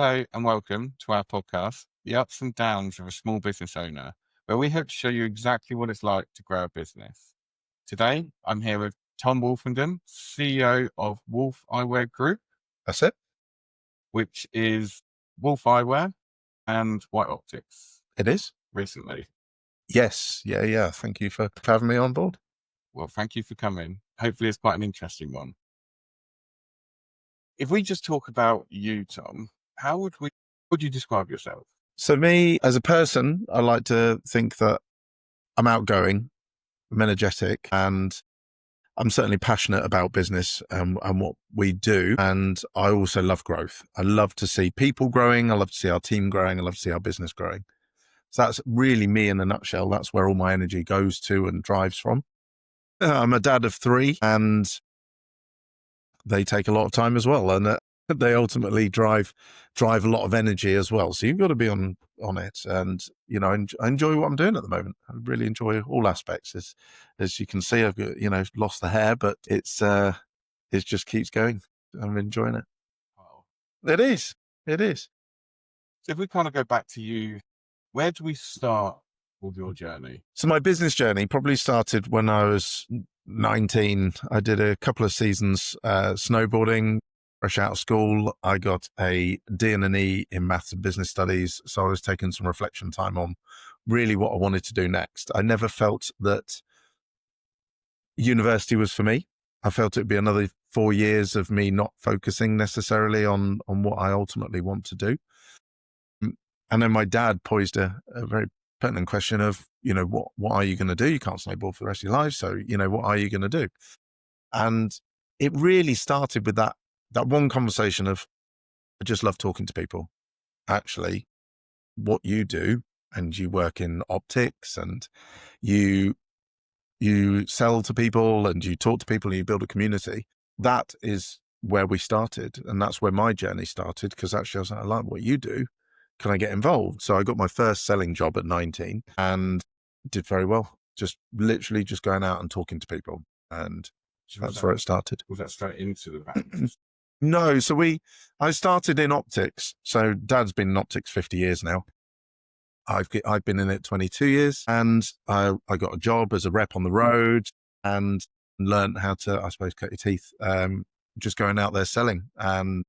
Hello and welcome to our podcast, The Ups and Downs of a Small Business Owner, where we hope to show you exactly what it's like to grow a business. Today, I'm here with Tom Wolfenden, CEO of Wolf Eyewear Group, That's it. which is Wolf Eyewear and White Optics It is. recently. Yes. Yeah. Thank you for having me on board. Well, thank you for coming. Hopefully it's quite an interesting one. If we just talk about you, Tom, how would you describe yourself? So me as a person, I like to think that I'm outgoing, I'm energetic, and I'm certainly passionate about business and what we do. And I also love growth. I love to see people growing. I love to see our team growing. I love to see our business growing. So that's really me in a nutshell. That's where all my energy goes to and drives from. I'm a dad of three, and they take a lot of time as well, and they ultimately drive a lot of energy as well. So you've got to be on it, and I enjoy what I'm doing at the moment. I really enjoy all aspects. As you can see, I've got lost the hair, but it just keeps going. I'm enjoying it. Oh. It is. So if we kind of go back to you, where do we start with your journey? So my business journey probably started when I was 19. I did a couple of seasons snowboarding. Fresh out of school, I got a D and an E in maths and business studies. So I was taking some reflection time on really what I wanted to do next. I never felt that university was for me. I felt it'd be another 4 years of me not focusing necessarily on what I ultimately want to do. And then my dad posed a very pertinent question of, what are you going to do? You can't snowboard for the rest of your life. So, what are you going to do? And it really started with that one conversation of, I just love talking to people. Actually, what you do, and you work in optics, and you sell to people, and you talk to people, and you build a community. That is where we started. And that's where my journey started, because actually I was like, I like what you do. Can I get involved? So I got my first selling job at 19 and did very well. Just literally just going out and talking to people. And that's where it started. Was that straight into the bank? No. So I started in optics. So Dad's been in optics 50 years now. I've been in it 22 years, and I got a job as a rep on the road and learned how to, I suppose, cut your teeth, just going out there selling. And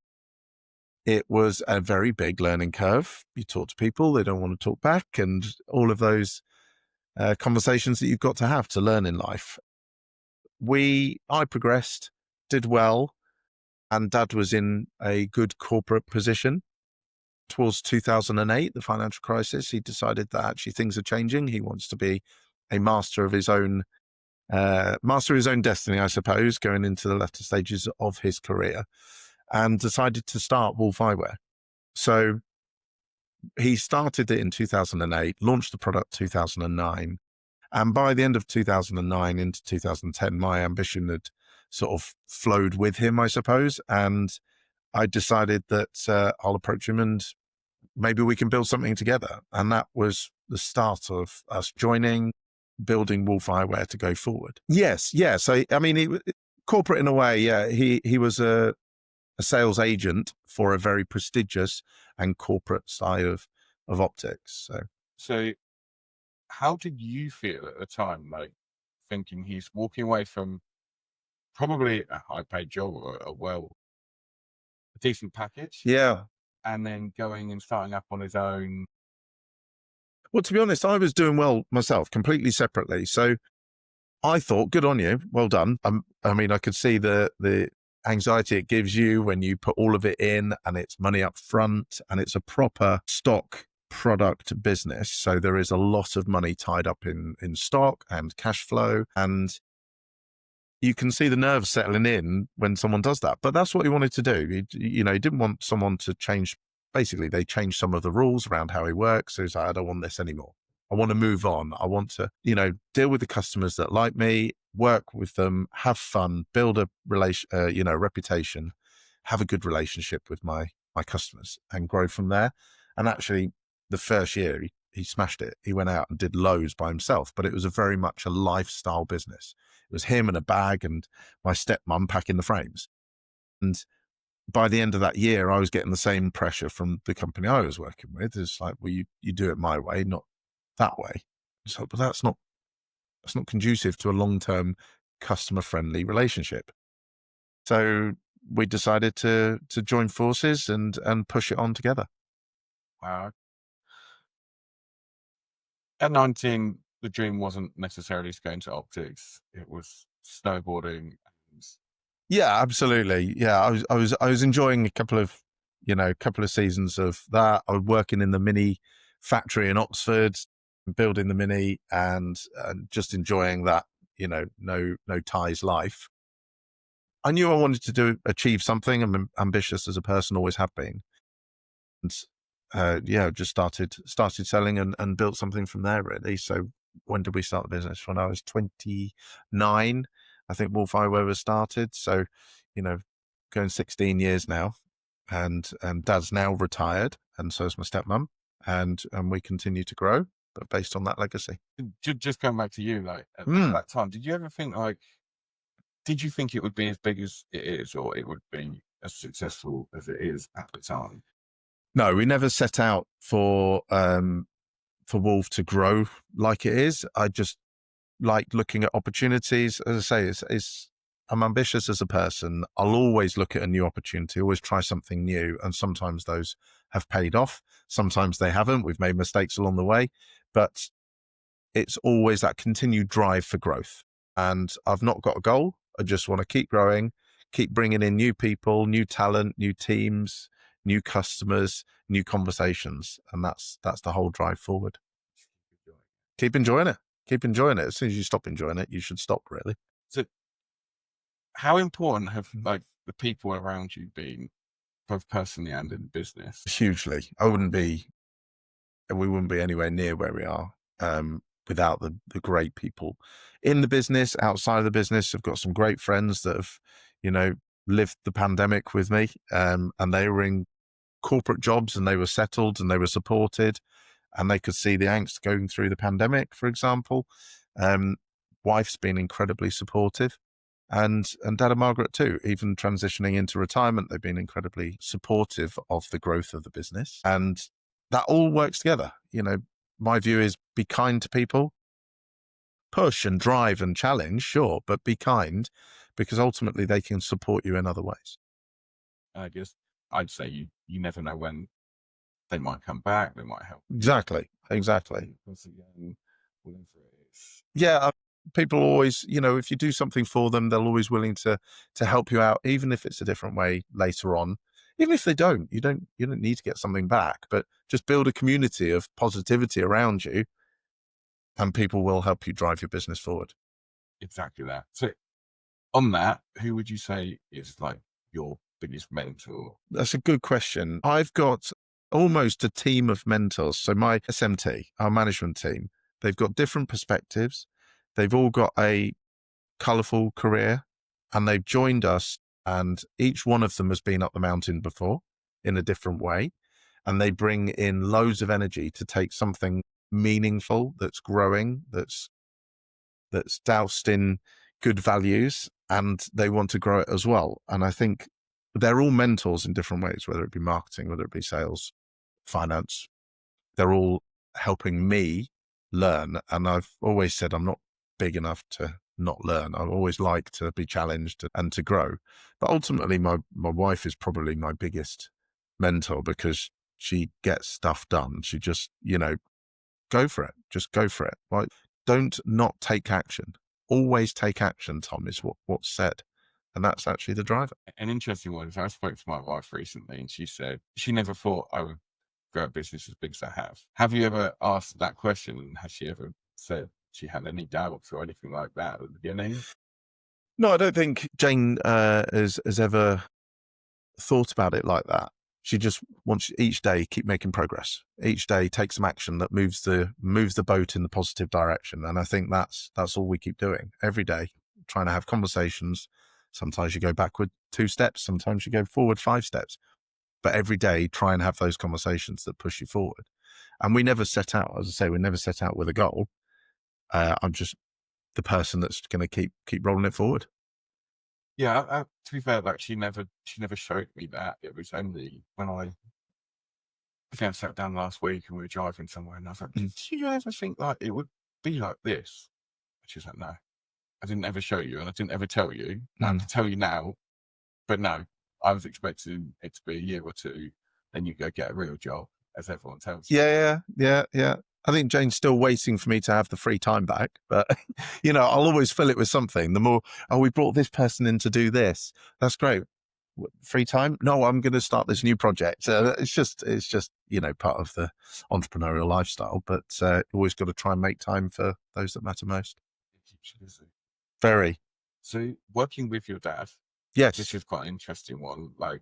it was a very big learning curve. You talk to people, they don't want to talk back, and all of those conversations that you've got to have to learn in life. I progressed, did well, and Dad was in a good corporate position. Towards 2008, the financial crisis, he decided that actually things are changing. He wants to be a master of his own destiny, I suppose, going into the latter stages of his career, and decided to start Wolf Eyewear. So he started it in 2008, launched the product 2009. And by the end of 2009 into 2010, my ambition had sort of flowed with him, I suppose. And I decided that I'll approach him and maybe we can build something together. And that was the start of us building Wolf Eyewear to go forward. Yes. So, I mean, corporate in a way, yeah. He was a sales agent for a very prestigious and corporate side of optics. So how did you feel at the time, like thinking he's walking away from probably a high paid job or a decent package? Yeah. And then going and starting up on his own? Well, to be honest, I was doing well myself, completely separately. So I thought, good on you, well done. I mean, I could see the anxiety it gives you when you put all of it in, and it's money up front, and it's a proper stock product business. So there is a lot of money tied up in stock and cash flow, and you can see the nerves settling in when someone does that. But that's what he wanted to do. He didn't want someone to change. Basically, they changed some of the rules around how he works. So he's like, I don't want this anymore. I want to move on. I want to, deal with the customers that like me, work with them, have fun, build a reputation, have a good relationship with my customers, and grow from there. And actually, the first year he smashed it. He went out and did loads by himself, but it was very much a lifestyle business. It was him and a bag and my stepmom packing the frames. And by the end of that year, I was getting the same pressure from the company I was working with. It's like, well, you do it my way, not that way. So, but that's not conducive to a long-term customer-friendly relationship. So we decided to join forces and push it on together. Wow. At 19, the dream wasn't necessarily to go into optics. It was snowboarding. And Yeah, absolutely. Yeah, I was enjoying a couple of seasons of that. I was working in the mini factory in Oxford, building the mini, and just enjoying that. No ties life. I knew I wanted to achieve something. I'm ambitious as a person, always have been, and just started selling and built something from there. Really. So when did we start the business? When I was 29, I think Wolf Eyewear was started. So, going 16 years now, and Dad's now retired, and so is my stepmom, and we continue to grow, but based on that legacy. just going back to you, like at that time, did you ever think did you think it would be as big as it is, or it would be as successful as it is at the time? No, we never set out for Wolf to grow like it is. I just like looking at opportunities. As I say, I'm ambitious as a person. I'll always look at a new opportunity, always try something new. And sometimes those have paid off. Sometimes they haven't. We've made mistakes along the way, but it's always that continued drive for growth. And I've not got a goal. I just want to keep growing, keep bringing in new people, new talent, new teams, new customers, new conversations. And that's the whole drive forward. Keep enjoying it. Keep enjoying it. As soon as you stop enjoying it, you should stop, really. So how important have like the people around you been, both personally and in business? Hugely. We wouldn't be anywhere near where we are without the great people in the business, outside of the business. I've got some great friends that have, lived the pandemic with me, and they were in corporate jobs and they were settled and they were supported, and they could see the angst going through the pandemic, for example. Wife's been incredibly supportive, and Dad and Margaret too. Even transitioning into retirement, they've been incredibly supportive of the growth of the business, and that all works together. My view is be kind to people, push and drive and challenge, sure, but be kind, because ultimately they can support you in other ways. I'd say you never know when they might come back, they might help. Exactly. Whatever it is. Yeah. People always, if you do something for them, they're always willing to help you out, even if it's a different way later on. Even if they don't, you don't need to get something back, but just build a community of positivity around you, and people will help you drive your business forward. Exactly that. So on that, who would you say is like your biggest mentor? That's a good question. I've got almost a team of mentors. So my SMT, our management team, they've got different perspectives. They've all got a colourful career, and they've joined us, and each one of them has been up the mountain before in a different way. And they bring in loads of energy to take something meaningful that's growing, that's doused in good values, and they want to grow it as well. And I think they're all mentors in different ways, whether it be marketing, whether it be sales, finance. They're all helping me learn. And I've always said I'm not big enough to not learn. I always like to be challenged and to grow. But ultimately, my wife is probably my biggest mentor, because she gets stuff done. She just, go for it. Just go for it. Like, don't not take action. Always take action, Tom, is what's said. And that's actually the driver. An interesting one is I spoke to my wife recently, and she said she never thought I would grow a business as big as I have. Have you ever asked that question? And has she ever said she had any doubts or anything like that at the beginning? No, I don't think Jane has ever thought about it like that. She just wants each day keep making progress. Each day take some action that moves the boat in the positive direction. And I think that's all we keep doing every day, trying to have conversations. Sometimes you go backward 2 steps, sometimes you go forward 5 steps, but every day try and have those conversations that push you forward. And we never set out, as I say, we never set out with a goal. I'm just the person that's going to keep rolling it forward. Yeah, to be fair, like she never showed me that. It was only when I think I sat down last week and we were driving somewhere, and I was like, Mm. "Did you ever think like it would be like this?" And she was like, "No, I didn't ever show you, and I didn't ever tell you. I Mm. can tell you now, but no, I was expecting it to be a year or two, then you go get a real job, as everyone tells you." Yeah. I think Jane's still waiting for me to have the free time back, but I'll always fill it with something. The more, oh, we brought this person in to do this. That's great. Free time? No, I'm going to start this new project. It's just part of the entrepreneurial lifestyle. But always got to try and make time for those that matter most. It keeps you busy. Very. So working with your dad, this Yes. is quite an interesting one. Like,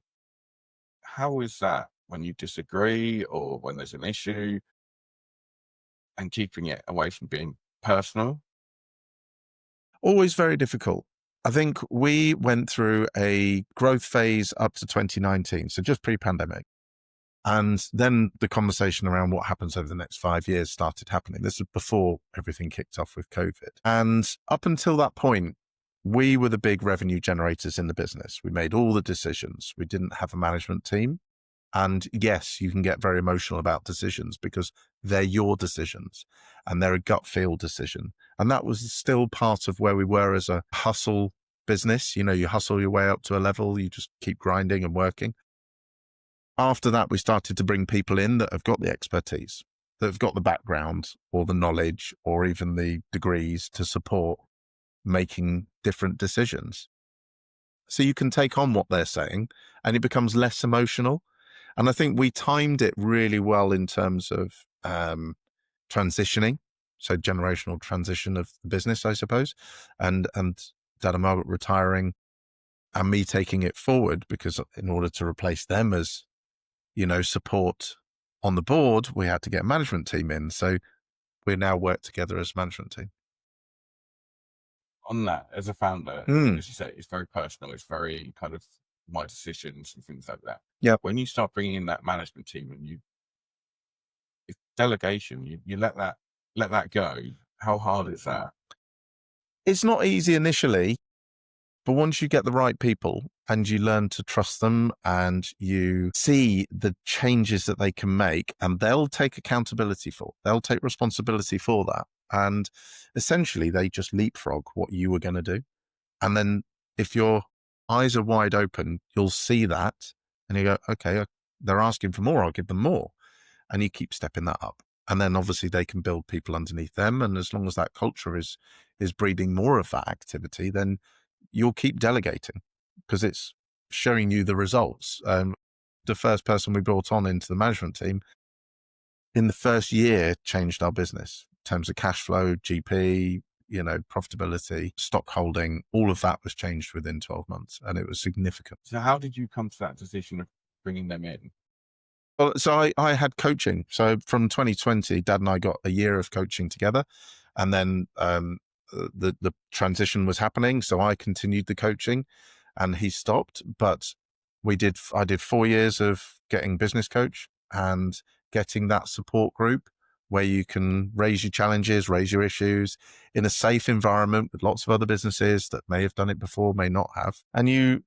how is that when you disagree or when there's an issue, and keeping it away from being personal? Always very difficult. I think we went through a growth phase up to 2019, so just pre-pandemic. And then the conversation around what happens over the next 5 years started happening. This was before everything kicked off with COVID. And up until that point, we were the big revenue generators in the business. We made all the decisions. We didn't have a management team. And yes, you can get very emotional about decisions because they're your decisions and they're a gut feel decision. And that was still part of where we were as a hustle business. You hustle your way up to a level, you just keep grinding and working. After that, we started to bring people in that have got the expertise, that have got the background or the knowledge or even the degrees to support making different decisions. So you can take on what they're saying and it becomes less emotional. And I think we timed it really well in terms of transitioning. So generational transition of the business, I suppose, and Dad and Margaret retiring and me taking it forward, because in order to replace them as support on the board, we had to get a management team in. So we now work together as a management team. On that, as a founder, Mm. as you say, it's very personal. It's very kind of my decisions and things like that. Yep. When you start bringing in that management team and it's delegation, you let that go. How hard is that? It's not easy initially, but once you get the right people and you learn to trust them and you see the changes that they can make, and they'll take accountability for, they'll take responsibility for that. And essentially they just leapfrog what you were going to do. And then if your eyes are wide open, you'll see that and you go, okay, they're asking for more, I'll give them more. And you keep stepping that up. And then obviously they can build people underneath them. And as long as that culture is breeding more of that activity, then you'll keep delegating because it's showing you the results. The first person we brought on into the management team in the first year changed our business in terms of cash flow, GP, profitability, stock holding, all of that was changed within 12 months and it was significant. So how did you come to that decision of bringing them in? Well, so I had coaching. So from 2020, Dad and I got a year of coaching together, and then the transition was happening. So I continued the coaching, and he stopped. But I did 4 years of getting business coach and getting that support group where you can raise your challenges, raise your issues in a safe environment with lots of other businesses that may have done it before, may not have, and you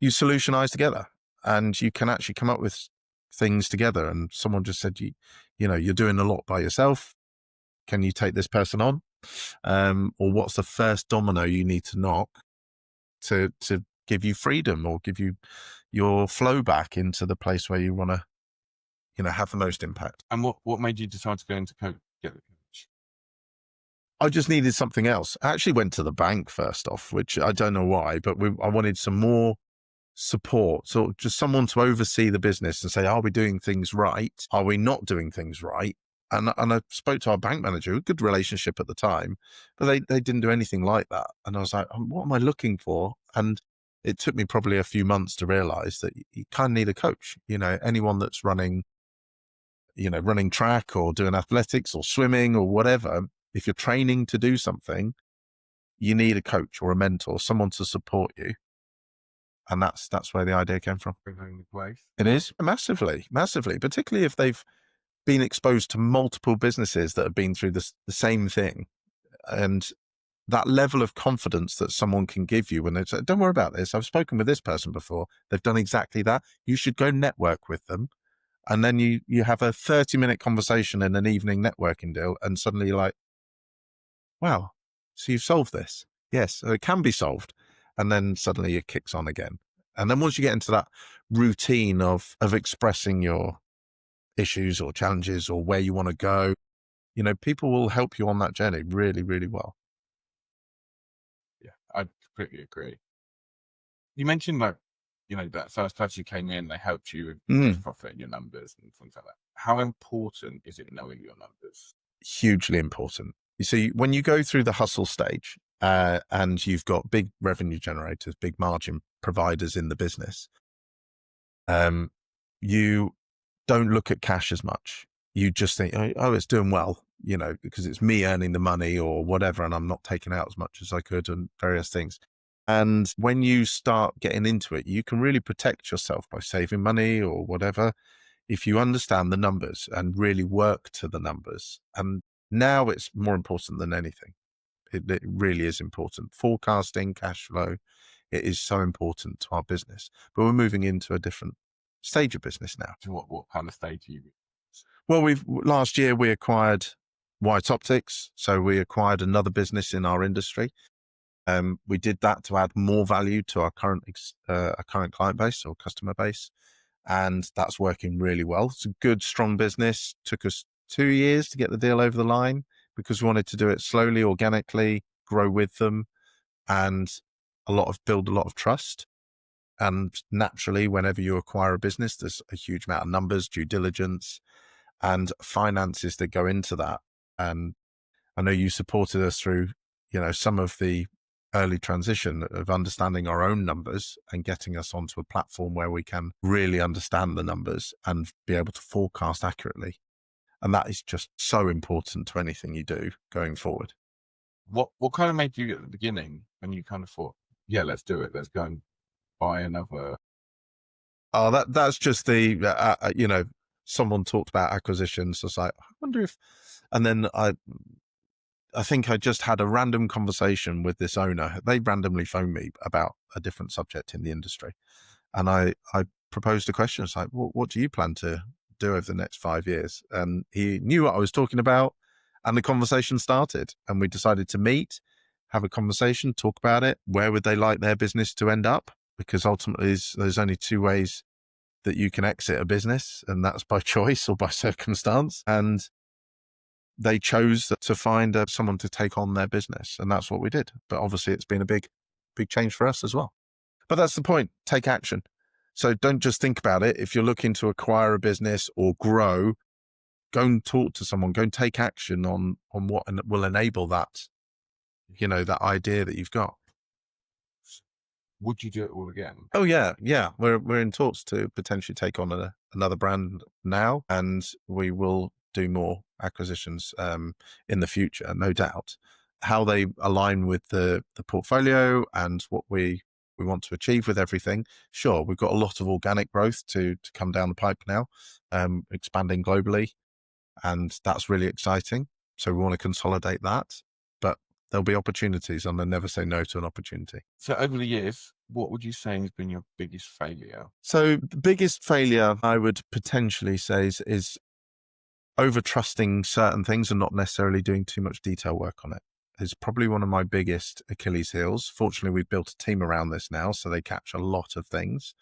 solutionize together, and you can actually come up with things together. And someone just said, you're doing a lot by yourself. Can you take this person on? Or what's the first domino you need to knock to give you freedom or give you your flow back into the place where you want to, have the most impact? And what made you decide to go into get the coach? I just needed something else. I actually went to the bank first off, which I don't know why, but I wanted some more support. So just someone to oversee the business and say, are we doing things right? Are we not doing things right? And I spoke to our bank manager, a good relationship at the time, but they didn't do anything like that. And I was like, what am I looking for? And it took me probably a few months to realize that you kind of need a coach. Anyone that's running track or doing athletics or swimming or whatever, if you're training to do something, you need a coach or a mentor, someone to support you. And that's where the idea came from. Bring home the place. It is massively, particularly if they've been exposed to multiple businesses that have been through the same thing. And that level of confidence that someone can give you when they say, don't worry about this. I've spoken with this person before. They've done exactly that. You should go network with them. And then you have a 30-minute conversation in an evening networking deal. And suddenly you're like, wow, so you've solved this. Yes, so it can be solved. And then suddenly it kicks on again. And then once you get into that routine of expressing your issues or challenges or where you want to go, people will help you on that journey really, really well. Yeah, I completely agree. You mentioned that, that first person who came in, they helped you with gross profit and your numbers and things like that. How important is it knowing your numbers? Hugely important. You see, when you go through the hustle stage and you've got big revenue generators, big margin providers in the business, you don't look at cash as much. You just think, oh, it's doing well, because it's me earning the money or whatever, and I'm not taking out as much as I could and various things. And when you start getting into it, you can really protect yourself by saving money or whatever if you understand the numbers and really work to the numbers. And now it's more important than anything. It really is important. Forecasting, cash flow, it is so important to our business. But we're moving into a different stage of business now. So what kind of stage are you in? Well, last year we acquired White Optics, so we acquired another business in our industry. We did that to add more value to our current client base or customer base, and that's working really well. It's a good, strong business. Took us 2 years to get the deal over the line because we wanted to do it slowly, organically, grow with them, and build a lot of trust. And naturally, whenever you acquire a business, there's a huge amount of numbers, due diligence, and finances that go into that. And I know you supported us through, some of the early transition of understanding our own numbers and getting us onto a platform where we can really understand the numbers and be able to forecast accurately. And that is just so important to anything you do going forward. What kind of made you at the beginning when you kind of thought, yeah, let's do it. Let's go and buy another. Oh, that's just someone talked about acquisitions. I was like, I wonder if, and then I think I just had a random conversation with this owner. They randomly phoned me about a different subject in the industry. And I proposed a question. It's like, what do you plan to do over the next 5 years? And he knew what I was talking about. And the conversation started. And we decided to meet, have a conversation, talk about it. Where would they like their business to end up? Because ultimately, there's only two ways that you can exit a business, and that's by choice or by circumstance. And they chose to find someone to take on their business, and that's what we did. But obviously, it's been a big change for us as well. But that's the point. Take action. So don't just think about it. If you're looking to acquire a business or grow, go and talk to someone. Go and take action on what will enable that, that idea that you've got. Would you do it all again? Oh yeah. We're in talks to potentially take on another brand now, and we will do more acquisitions in the future, no doubt. How they align with the portfolio and what we want to achieve with everything. Sure, we've got a lot of organic growth to come down the pipe now, expanding globally, and that's really exciting. So we want to consolidate that, but there'll be opportunities, and I never say no to an opportunity. So over the years, what would you say has been your biggest failure? So the biggest failure I would potentially say is over trusting certain things and not necessarily doing too much detail work on it. Is probably one of my biggest Achilles heels. Fortunately, we've built a team around this now, so they catch a lot of things.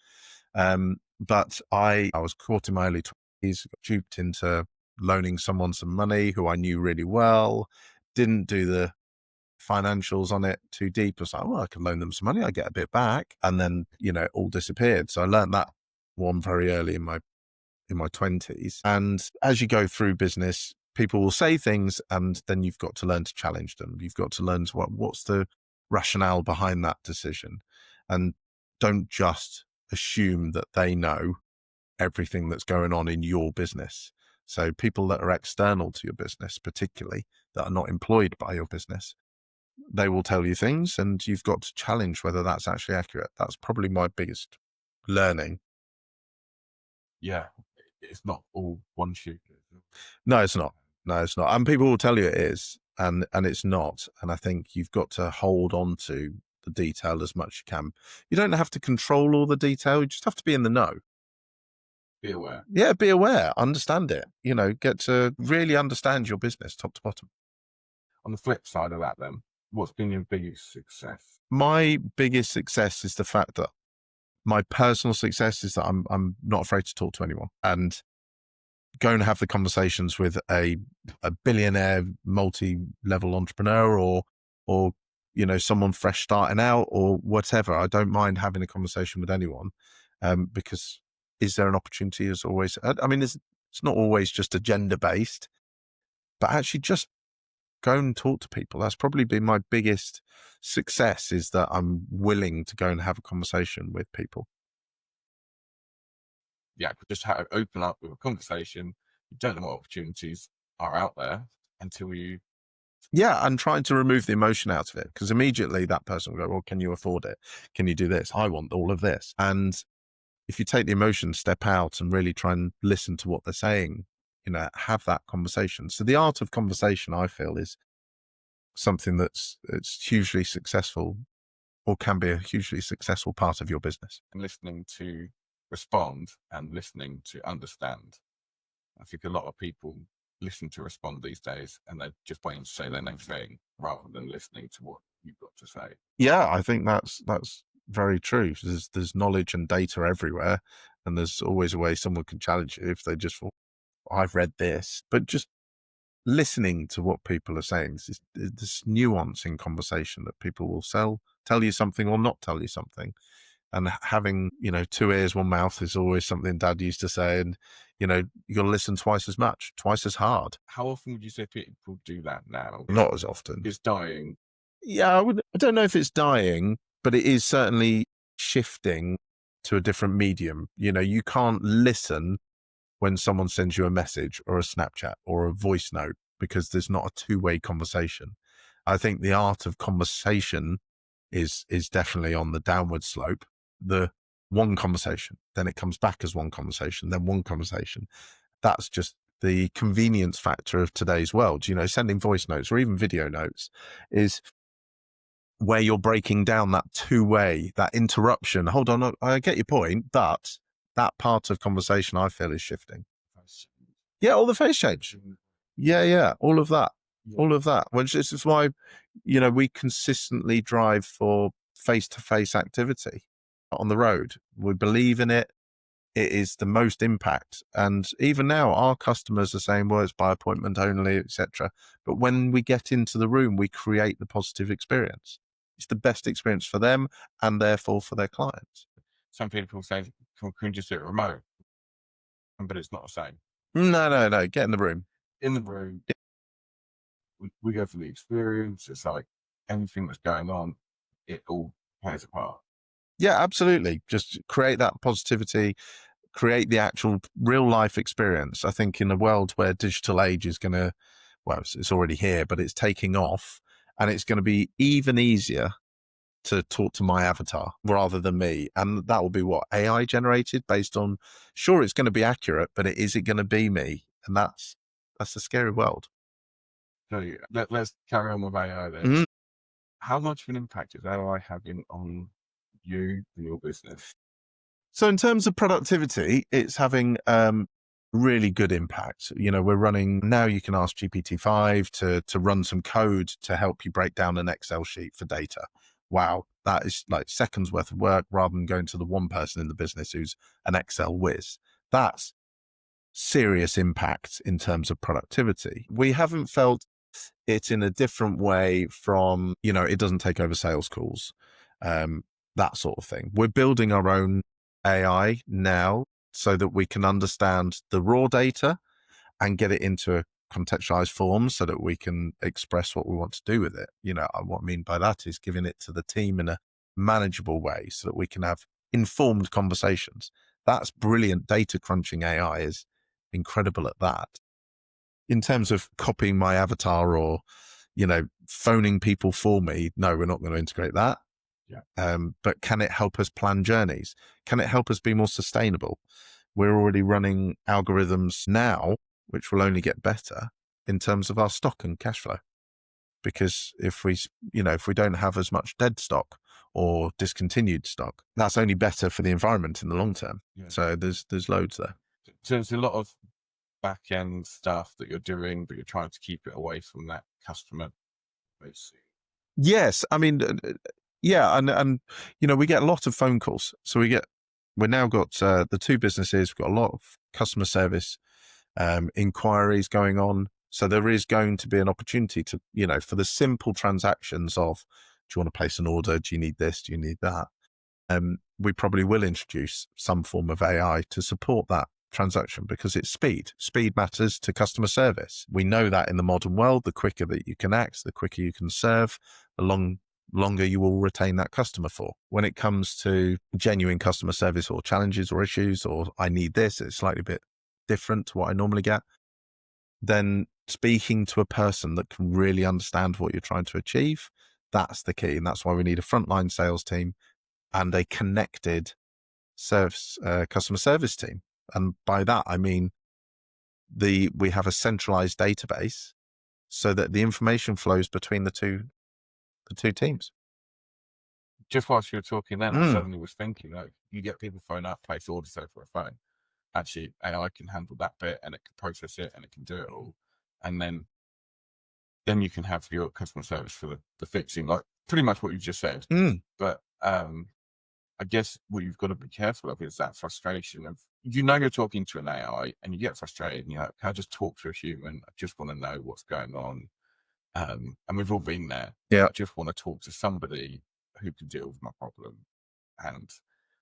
But I was caught in my early 20s, got duped into loaning someone some money who I knew really well, didn't do the financials on it too deep. I was like, well, I can loan them some money, I get a bit back. And then, it all disappeared. So I learned that one very early in my 20s. And as you go through business, people will say things, and then you've got to learn to challenge them. You've got to learn what's the rationale behind that decision, and don't just assume that they know everything that's going on in your business. So people that are external to your business, particularly that are not employed by your business, they will tell you things, and you've got to challenge whether that's actually accurate. That's probably my biggest learning. Yeah, it's not all one shoe. No, it's not. And people will tell you it is. and it's not. And I think you've got to hold on to the detail as much as you can. You don't have to control all the detail. You just have to be in the know. Be aware. Yeah, be aware, understand it, get to really understand your business top to bottom. On the flip side of that then, what's been your biggest success? My biggest success is the fact that my personal success is that I'm not afraid to talk to anyone and go and have the conversations with a billionaire multi-level entrepreneur or someone fresh starting out or whatever. I don't mind having a conversation with anyone, because is there an opportunity as always? I mean, it's not always just agenda based, but actually just go and talk to people. That's probably been my biggest success, is that I'm willing to go and have a conversation with people. Yeah, just open up with a conversation. You don't know what opportunities are out there until you. Yeah, and trying to remove the emotion out of it, because immediately that person will go, well, can you afford it? Can you do this? I want all of this. And if you take the emotion, step out and really try and listen to what they're saying, have that conversation. So the art of conversation, I feel, is something it's hugely successful, or can be a hugely successful part of your business. And listening to respond and listening to understand. I think a lot of people listen to respond these days and they're just waiting to say their next thing rather than listening to what you've got to say. Yeah, I think that's very true. There's knowledge and data everywhere, and there's always a way someone can challenge you if they just thought, I've read this. But just listening to what people are saying, this nuance in conversation that people will tell you something or not tell you something. And having, 2 ears, 1 mouth is always something Dad used to say. And, you got to listen twice as much, twice as hard. How often would you say people do that now? Not as often. It's dying. Yeah, I don't know if it's dying, but it is certainly shifting to a different medium. You can't listen when someone sends you a message or a Snapchat or a voice note, because there's not a two-way conversation. I think the art of conversation is definitely on the downward slope. The one conversation, then it comes back as one conversation, then one conversation. That's just the convenience factor of today's world. Sending voice notes or even video notes is where you're breaking down that two-way, that interruption. Hold on, I get your point, but that part of conversation, I feel, is shifting. Yeah, all the face change. Yeah, all of that. Yeah. All of that. Which this is why, we consistently drive for face-to-face activity on the road. We believe in it. It is the most impact. And even now, our customers are saying, well, it's by appointment only, etc. But when we get into the room, we create the positive experience. It's the best experience for them and therefore for their clients. Some people say, can we just do it remote? But it's not the same. No. Get in the room. In the room, we go for the experience. It's like anything that's going on, it all plays a part. Yeah, absolutely. Just create that positivity, create the actual real life experience. I think in a world where digital age is going to, well, it's already here, but it's taking off, and it's going to be even easier to talk to my avatar rather than me. And that will be what, AI generated based on, sure, it's going to be accurate, but is it going to be me? And that's a scary world. So let's carry on with AI then. Mm-hmm. How much of an impact is AI having on you and your business? So in terms of productivity, it's having really good impact. We're running now, you can ask GPT-5 to run some code to help you break down an Excel sheet for data. Wow, that is like seconds worth of work rather than going to the one person in the business who's an Excel whiz. That's serious impact in terms of productivity. We haven't felt it in a different way from, it doesn't take over sales calls, that sort of thing. We're building our own AI now so that we can understand the raw data and get it into a contextualized form so that we can express what we want to do with it. What I mean by that is giving it to the team in a manageable way so that we can have informed conversations. That's brilliant. Data crunching AI is incredible at that. In terms of copying my avatar or, phoning people for me, no, we're not going to integrate that. Yeah. But can it help us plan journeys? Can it help us be more sustainable? We're already running algorithms now, which will only get better in terms of our stock and cash flow. because if we don't have as much dead stock or discontinued stock, that's only better for the environment in the long term. Yeah. So there's loads there. So there's a lot of back end stuff that you're doing, but you're trying to keep it away from that customer base. Yes, I mean, yeah, and we get a lot of phone calls. So we've now got the two businesses. We've got a lot of customer service inquiries going on. So there is going to be an opportunity to, for the simple transactions of, do you want to place an order? Do you need this? Do you need that? We probably will introduce some form of AI to support that transaction, because it's speed. Speed matters to customer service. We know that in the modern world, the quicker that you can act, the quicker you can serve, the longer you will retain that customer for. When it comes to genuine customer service or challenges or issues, or I need this, it's slightly a bit different to what I normally get, then speaking to a person that can really understand what you're trying to achieve, that's the key. And that's why we need a frontline sales team and a connected customer service team. And by that, I mean we have a centralized database so that the information flows between the two teams. Just whilst you were talking then, I suddenly was thinking, like, you get people phone up, place orders over a phone. Actually, AI can handle that bit, and it can process it, and it can do it all. And then you can have your customer service for the fixing, like pretty much what you just said. But I guess what you've got to be careful of is that frustration of, you're talking to an AI and you get frustrated and you're like, can I just talk to a human? I just want to know what's going on. And we've all been there. Yeah. I just want to talk to somebody who can deal with my problem. And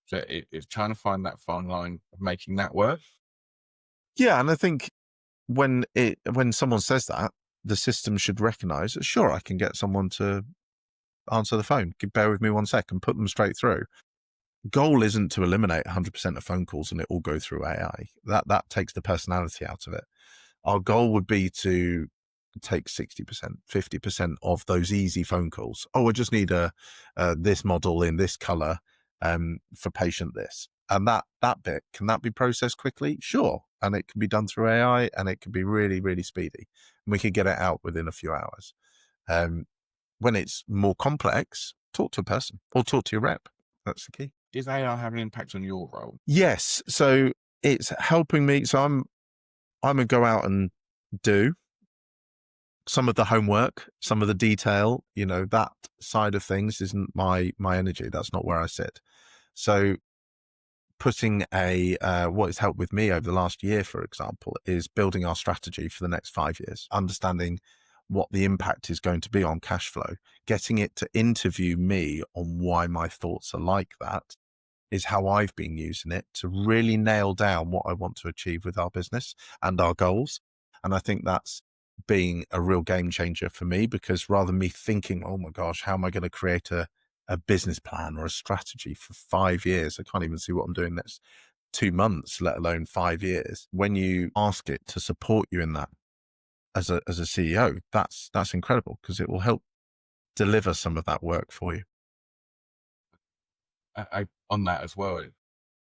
so it's trying to find that fine line of making that work. Yeah. And I think when someone says that, the system should recognize, sure, I can get someone to answer the phone. Bear with me 1 second, put them straight through. Goal isn't to eliminate 100% of phone calls and it all go through AI. That takes the personality out of it. Our goal would be to take 60%, 50% of those easy phone calls. Oh, I just need this model in this color for patient this. And that bit, can that be processed quickly? Sure. And it can be done through AI, and it can be really, really speedy. And we could get it out within a few hours. When it's more complex, talk to a person or talk to your rep. That's the key. Is AI having an impact on your role? Yes. So it's helping me. So I'm going to go out and do some of the homework, some of the detail, that side of things isn't my energy. That's not where I sit. So putting what has helped with me over the last year, for example, is building our strategy for the next 5 years, understanding what the impact is going to be on cash flow, getting it to interview me on why my thoughts are like that, is how I've been using it to really nail down what I want to achieve with our business and our goals. And I think that's being a real game changer for me, because rather than me thinking, oh my gosh, how am I going to create a business plan or a strategy for 5 years? I can't even see what I'm doing next 2 months, let alone 5 years. When you ask it to support you in that as a CEO, that's incredible, because it will help deliver some of that work for you. I on that as well,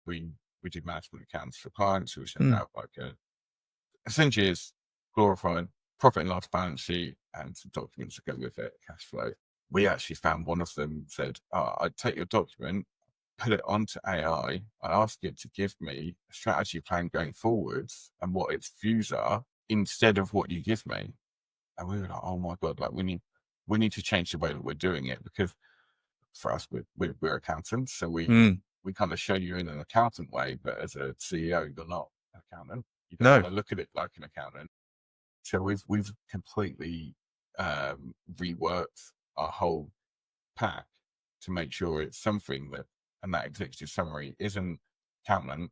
we do management accounts for clients who send out like essentially is glorifying profit and loss balance sheet and some documents to go with it, cash flow. We actually found one of them said, I'd take your document, put it onto AI, I ask it to give me a strategy plan going forwards and what its views are instead of what you give me. And we were like, oh my God, like we need to change the way that we're doing it, because for us, we're accountants. So we kind of show you in an accountant way, but as a CEO, you're not an accountant. You don't want to look at it like an accountant. So we've completely reworked our whole pack to make sure it's something that, and that executive summary isn't accountant,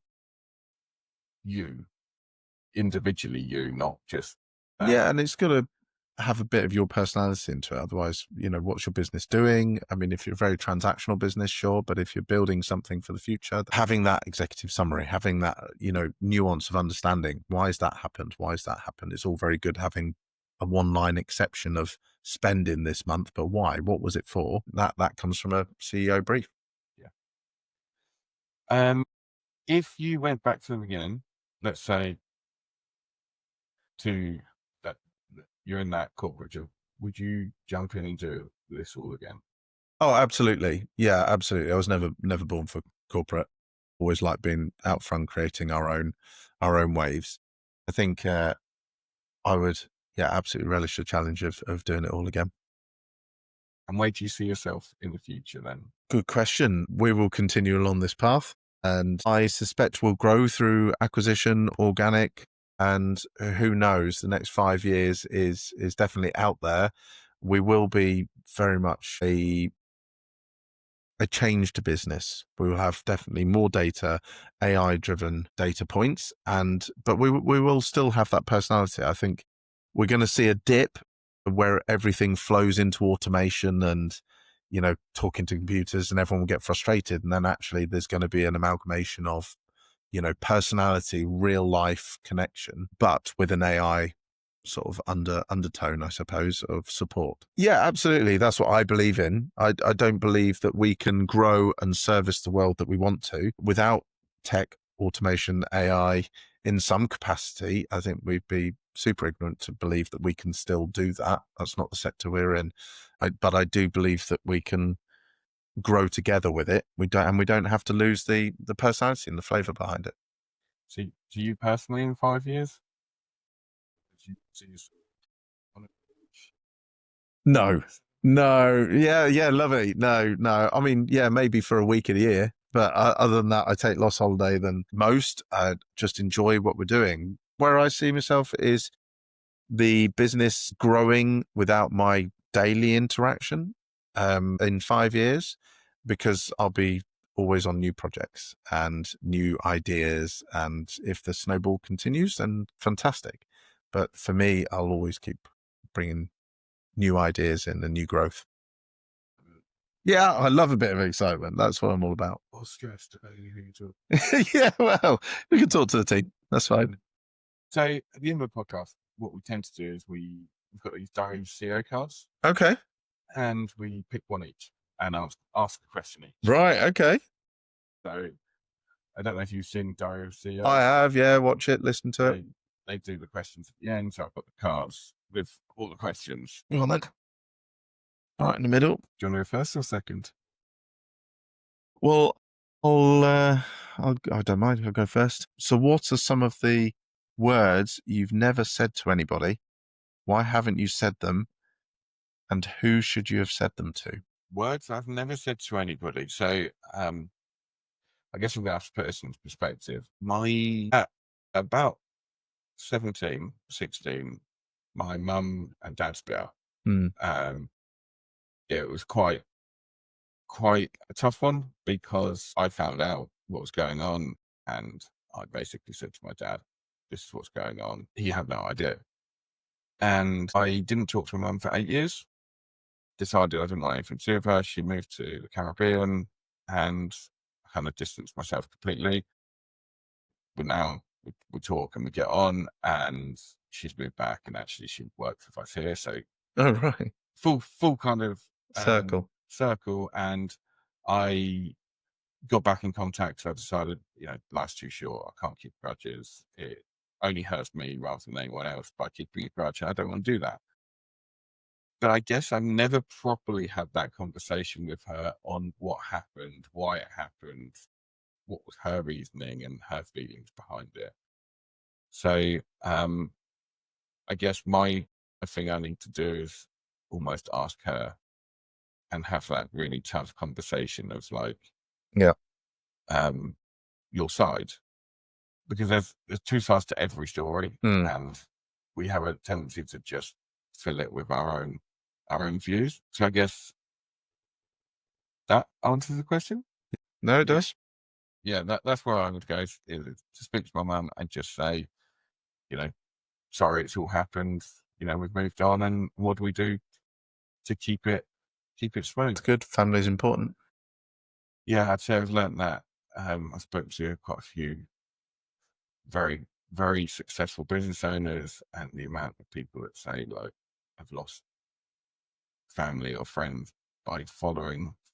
you, individually you, not just Yeah, and it's got to have a bit of your personality into it. Otherwise, what's your business doing? I mean, if you're a very transactional business, sure, but if you're building something for the future, having that executive summary, having that, nuance of understanding, why has that happened? Why has that happened? It's all very good having a one-line exception of spending this month, but why? What was it for? That comes from a CEO brief. Yeah. If you went back to the beginning, let's say to that you're in that corporate job would you jump in and do this all again? Oh, absolutely. Yeah, absolutely. I was never born for corporate. Always like being out front, creating our own waves. I think I would, yeah, absolutely relish the challenge of doing it all again. And where do you see yourself in the future then? Good question. We will continue along this path, and I suspect we'll grow through acquisition, organic, and who knows, the next 5 years is definitely out there. We will be very much a changed business. We will have definitely more data, AI driven data points, but we will still have that personality. I think we're going to see a dip where everything flows into automation and, talking to computers, and everyone will get frustrated. And then actually there's going to be an amalgamation of, personality, real life connection, but with an AI sort of undertone, I suppose, of support. Yeah, absolutely. That's what I believe in. I don't believe that we can grow and service the world that we want to without tech, automation, AI in some capacity. I think we'd be super ignorant to believe that we can still do that. That's not the sector we're in. But I do believe that we can grow together with it. We don't have to lose the personality and the flavor behind it. So do you personally in 5 years? Do you see yourself on a beach? No, no, yeah, lovely. No. I mean, yeah, maybe for a week of the year, but other than that, I take less holiday than most. I just enjoy what we're doing. Where I see myself is the business growing without my daily interaction in 5 years, because I'll be always on new projects and new ideas. And if the snowball continues, then fantastic. But for me, I'll always keep bringing new ideas in and new growth. Yeah, I love a bit of excitement. That's what I'm all about. Or stressed, depending who you talk. Yeah, well, we can talk to the team. That's fine. So at the end of the podcast, what we tend to do is we've got these Diary of CEO cards, Okay. and we pick one each and ask a question each. Right. Okay. So I don't know if you've seen Diary of CEO. I have. Yeah. Watch it. Listen to it. They do the questions at the end, so I've got the cards with all the questions. Go on then. Right in the middle. Do you want to go first or second? Well, I don't mind. I'll go first. So, what are some of the words you've never said to anybody? Why haven't you said them? And who should you have said them to? Words I've never said to anybody. So I guess I'm going to have to put this into perspective. At about 17, 16, my mum and dad split up. It was quite a tough one, because I found out what was going on, and I basically said to my dad, this is what's going on. He had no idea. And I didn't talk to my mum for 8 years. Decided I didn't want anything to do with her. She moved to the Caribbean, and I kind of distanced myself completely. But now we talk and we get on, and she's moved back, and actually she works with us here. So Oh, right. full kind of Circle. And I got back in contact. So I decided, life's too short. I can't keep grudges. It only hurts me rather than anyone else by keeping a grudge. I don't want to do that. But I guess I've never properly had that conversation with her on what happened, why it happened, what was her reasoning and her feelings behind it. So I guess my thing I need to do is almost ask her and have that really tough conversation of like, Yeah. Your side, because there's two sides to every story, and we have a tendency to just fill it with our own views. So I guess that answers the question. No, it does. Yeah, that's where I would go, is to speak to my mum and just say, sorry, it's all happened. We've moved on, and what do we do to keep it smooth? It's good. Family's important. Yeah, I'd say I've learned that. I spoke to quite a few very, very successful business owners, and the amount of people that say, like, I've lost family or friends by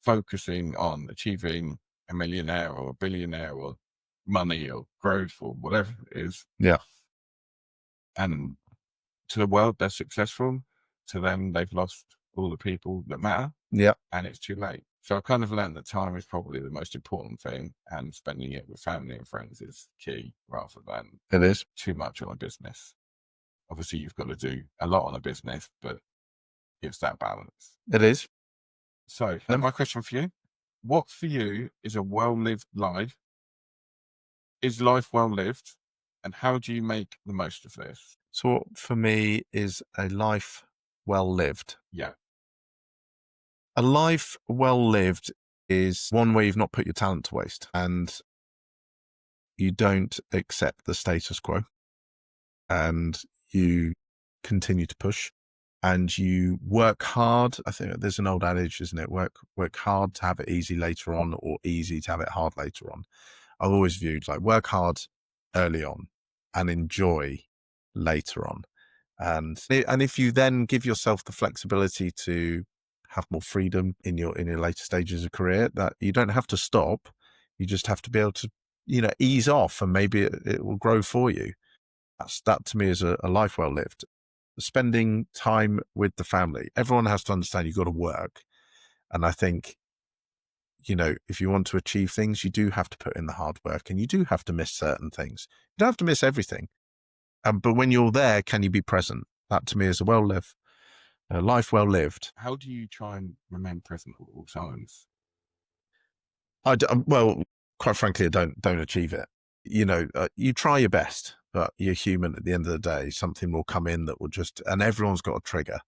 focusing on achieving a millionaire or a billionaire or money or growth or whatever it is. Yeah. And to the world, they're successful, to them, they've lost all the people that matter Yeah, and it's too late. So I kind of learned that time is probably the most important thing, and spending it with family and friends is key rather than it is. too much on a business. Obviously, you've got to do a lot on a business, but it's that balance. It is. So my question for you, what for you is a well-lived life? Is life well lived? And how do you make the most of this? So what for me is a life well lived. Yeah. A life well lived is one where you've not put your talent to waste and you don't accept the status quo and you continue to push and you work hard. I think there's an old adage, isn't it? Work hard to have it easy later on, or easy to have it hard later on. I've always viewed like work hard early on and enjoy later on. And if you then give yourself the flexibility to have more freedom in your later stages of career, that you don't have to stop, you just have to be able to, ease off, and maybe it will grow for you. That to me is a life well lived. Spending time with the family. Everyone has to understand you've got to work. And I think, if you want to achieve things, you do have to put in the hard work, and you do have to miss certain things. You don't have to miss everything. But when you're there, can you be present? That to me is a life well lived. How do you try and remain present at all times? Well, quite frankly, I don't achieve it. You try your best, but you're human at the end of the day. Something will come in that will and everyone's got a trigger.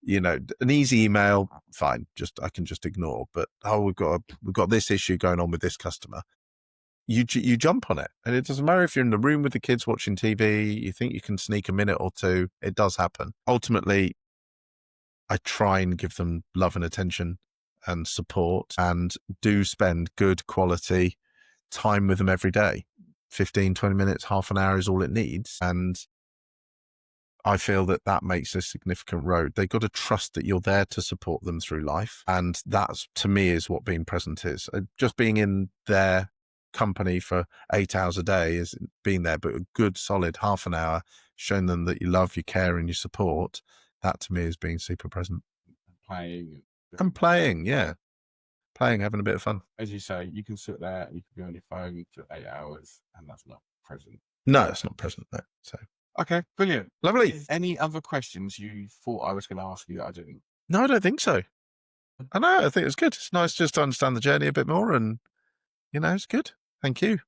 An easy email, fine, I can just ignore. But we've got this issue going on with this customer. You jump on it, and it doesn't matter if you're in the room with the kids watching TV. You think you can sneak a minute or two. It does happen. Ultimately, I try and give them love and attention and support, and do spend good quality time with them every day. 15, 20 minutes, half an hour is all it needs. And I feel that makes a significant road. They've got to trust that you're there to support them through life. And that's, to me, is what being present is. Just being in their company for 8 hours a day is being there, but a good solid half an hour, showing them that you love, you care, and you support. That to me is being super present. Playing. And playing, yeah. Playing, having a bit of fun. As you say, you can sit there and you can be on your phone for 8 hours, and that's not present. No, it's not present, no. So okay, brilliant. Lovely. Any other questions you thought I was going to ask you that I didn't? No, I don't think so. I think it was good. It's nice just to understand the journey a bit more, and it's good. Thank you.